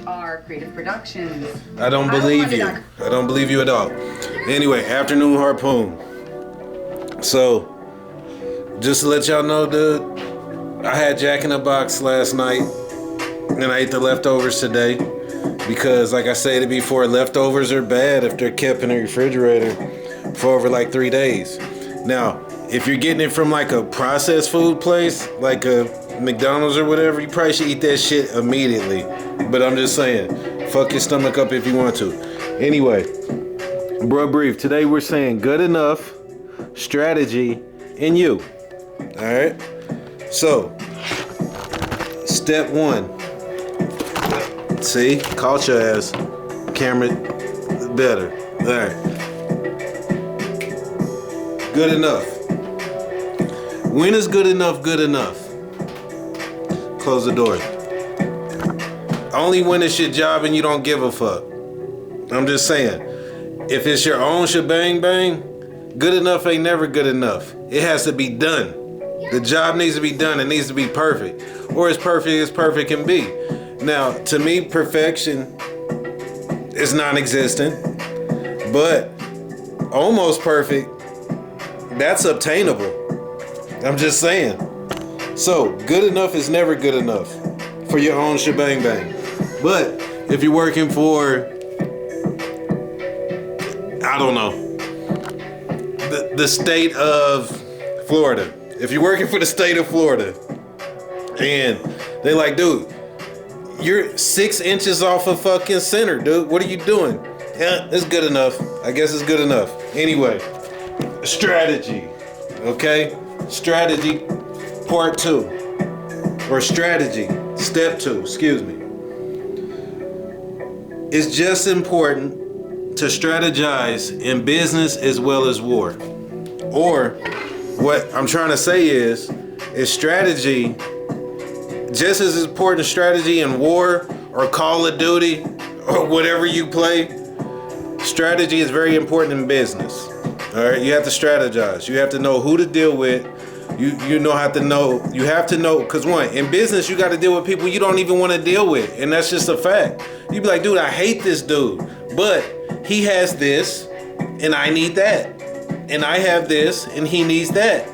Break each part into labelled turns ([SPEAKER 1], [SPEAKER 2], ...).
[SPEAKER 1] HR Creative Productions.
[SPEAKER 2] I don't believe you. I don't believe you at all. Anyway, afternoon Harpoon. So, just to let y'all know, dude, I had Jack in the Box last night, and I ate the leftovers today. Because, like I said before, leftovers are bad if they're kept in the refrigerator for over like 3 days. Now, if you're getting it from like a processed food place, like a McDonald's or whatever, you probably should eat that shit immediately. But I'm just saying, fuck your stomach up if you want to. Anyway, bro, brief. Today we're saying good enough, strategy, and you. All right. So, step one. See, caught your ass. Camera better. All right. Good enough. When is good enough good enough? Close the door. Only when it's your job and you don't give a fuck. I'm just saying. If it's your own shebang bang, good enough ain't never good enough. It has to be done. The job needs to be done. It needs to be perfect. Or as perfect can be. Now, to me, perfection is non-existent. But almost perfect, that's obtainable. I'm just saying. So, good enough is never good enough for your own shebang bang. But if you're working for, I don't know, the state of Florida. If you're working for the state of Florida and they like, dude, you're 6 inches off of fucking center, dude. What are you doing? Yeah, it's good enough. I guess it's good enough. Anyway, strategy. Okay? Strategy part 2. Or strategy step 2, excuse me. It's just important to strategize in business as well as war. Or what I'm trying to say is strategy just as important as strategy in war or Call of Duty or whatever you play. Strategy is very important in business. All right, you have to strategize. You have to know who to deal with. You have to know, because one, in business you got to deal with people you don't even want to deal with, and that's just a fact. You be like, dude, I hate this dude, but he has this and I need that, and I have this and he needs that,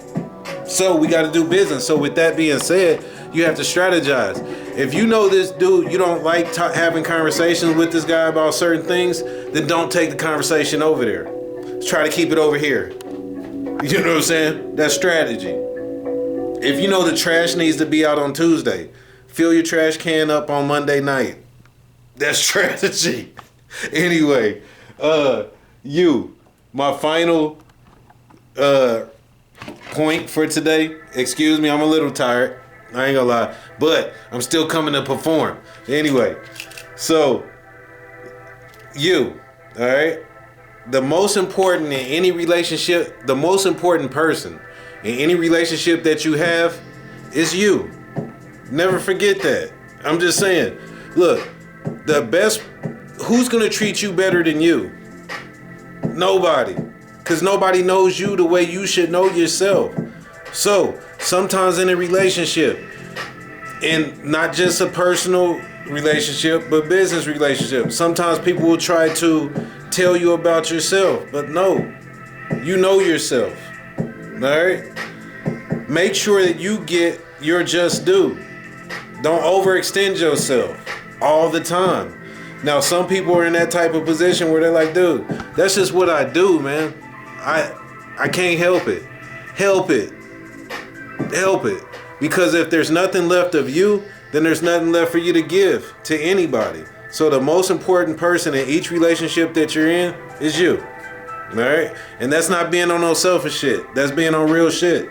[SPEAKER 2] so we got to do business. So with that being said, you have to strategize. If you know this dude, you don't like having conversations with this guy about certain things, then don't take the conversation over there. Try to keep it over here. You know what I'm saying? That's strategy. If you know the trash needs to be out on Tuesday, fill your trash can up on Monday night. That's strategy. Anyway, my final point for today. Excuse me, I'm a little tired. I ain't gonna lie, but I'm still coming to perform. Anyway, so all right? The most important in any relationship, the most important person in any relationship that you have is you. Never forget that. I'm just saying, look, who's gonna treat you better than you? Nobody. Because nobody knows you the way you should know yourself. So, sometimes in a relationship, and not just a personal relationship, but business relationship, sometimes people will try to tell you about yourself, but no, you know yourself. Alright? Make sure that you get your just due. Don't overextend yourself all the time. Now, some people are in that type of position where they're like, dude, that's just what I do, man. I can't help it. Help it. Because if there's nothing left of you, then there's nothing left for you to give to anybody. So the most important person in each relationship that you're in is you. All right? And that's not being on no selfish shit. That's being on real shit.